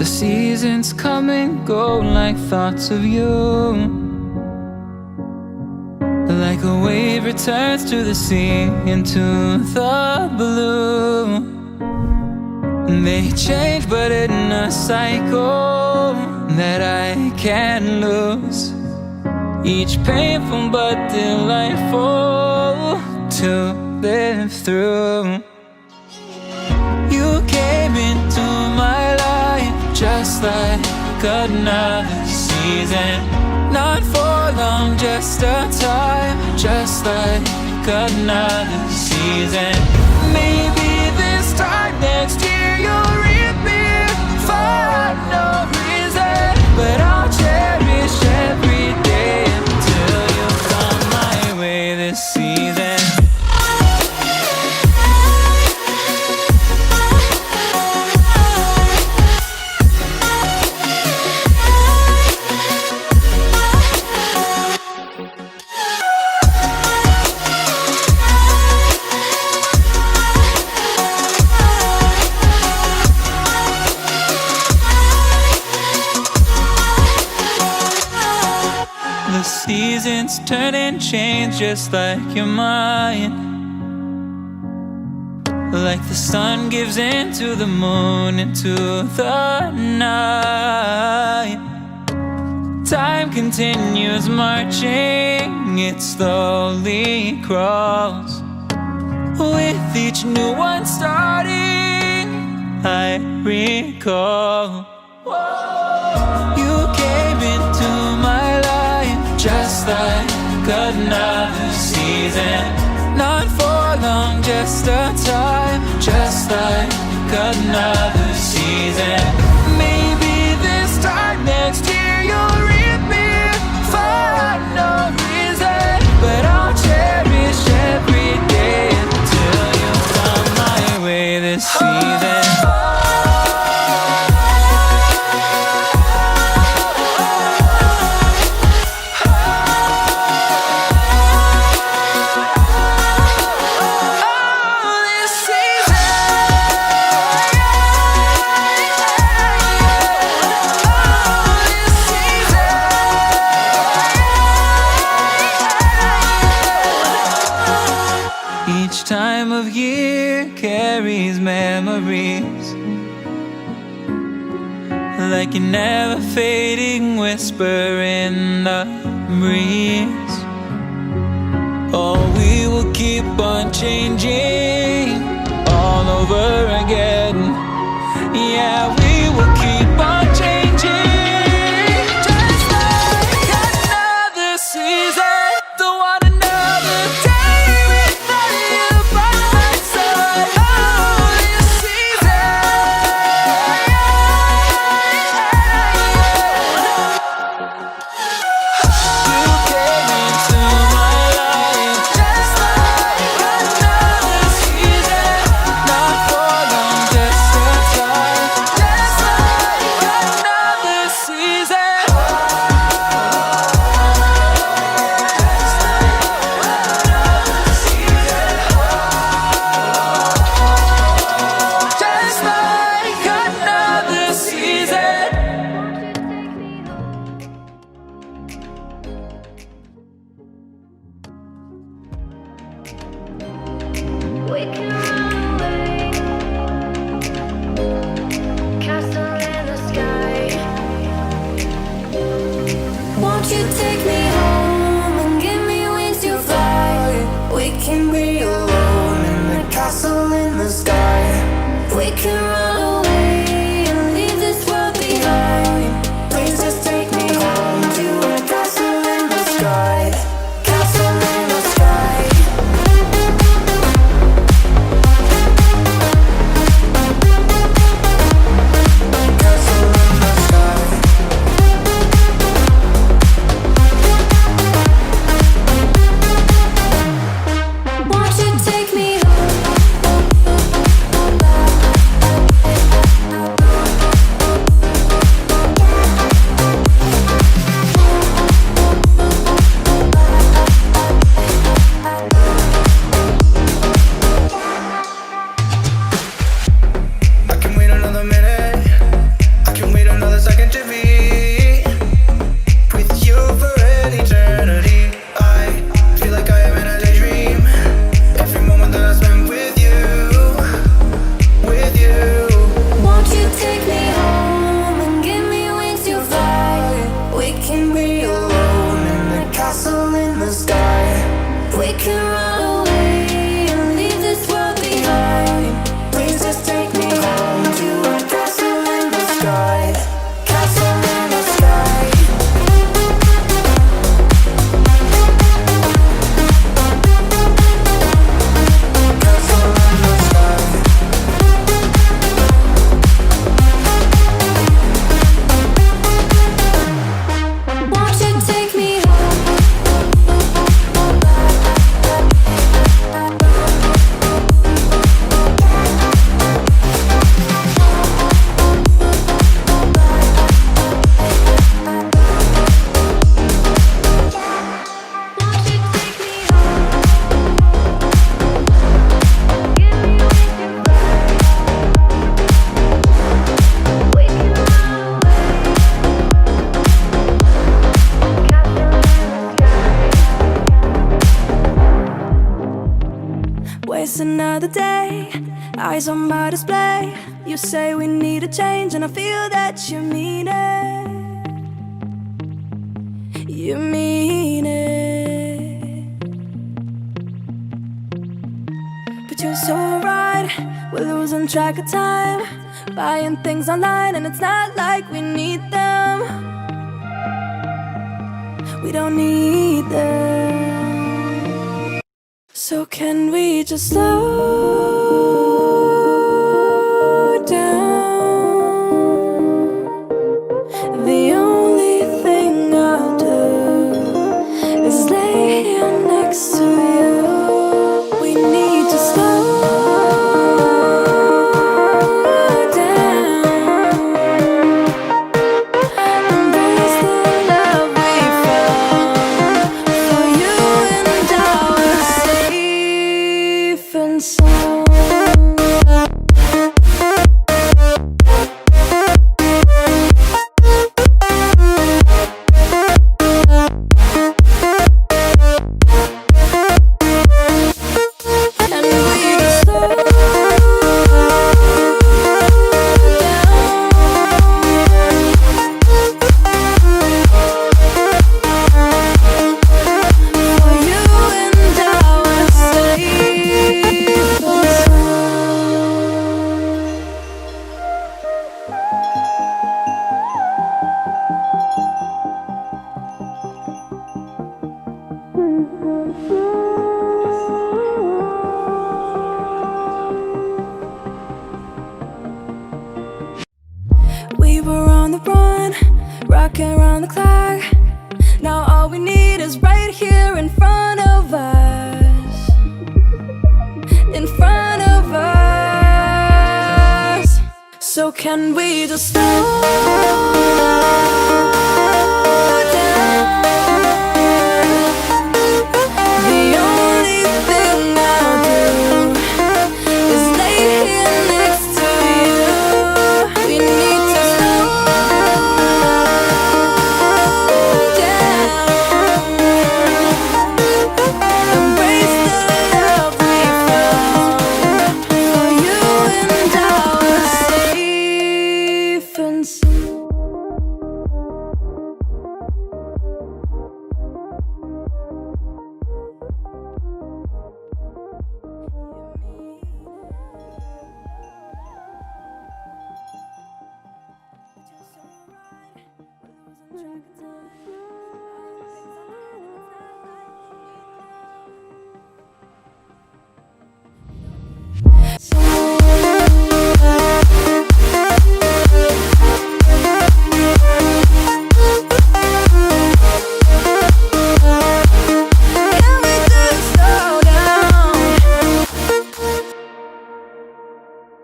The seasons come and go like thoughts of you. Like a wave returns to the sea, into the blue. They change but in a cycle that I can't lose. Each painful but delightful to live through. You came into my life just like another season. Not for long, just a time, just like another season. Maybe this time next year you'll reappear for no reason, but I'll cherish every day until you come my way this season. Seasons turn and change just like your mind. Like the sun gives into the moon, into the night. Time continues marching, it slowly crawls. With each new one starting, I recall. You came into my life just like another season. Not for long, just a time, just like another season. Maybe this time next year you'll reappear for no reason, but I'll cherish every day until you come my way this season. Each time of year carries memories, like a never fading whisper in the breeze. Oh, we will keep on changing all over again. Yeah, we will keep on changing, just like another season. Don't want another day without you by my side. Oh, this season. You came into my life just like another season. Not for long, just a time, just like another season. Just like another season. We can run away, castle in the sky. Won't you take me home and give me wings to fly? We can be alone in the castle in the sky. We can run away and leave this world behind. Please just take me home to a castle in the sky. Castle in the sky. in the sky. We can run away and leave this world behind. Please just take me home to a castle in the sky. Castle in the sky. Castle in the sky. Won't you take me home? Waste another day, eyes on my display. You say we need a change, and I feel that you mean it. You mean it. But you're so right, we're losing track of time, buying things online, and it's not like we need them. We don't need them. So can we just slow down? The only thing I'll do is lay here next to you. We need to slow down. Embrace the love we found. For you and I were safe and sound. And we just slow down. For you and I were safe and we were on the run, rocking around the clock. Now all we need is right here in front of us. In front of us. So can we just slow down? The only thing I'll do is lay here next to you. We need to slow down. Embrace the love we found. For you and I were safe and sound. So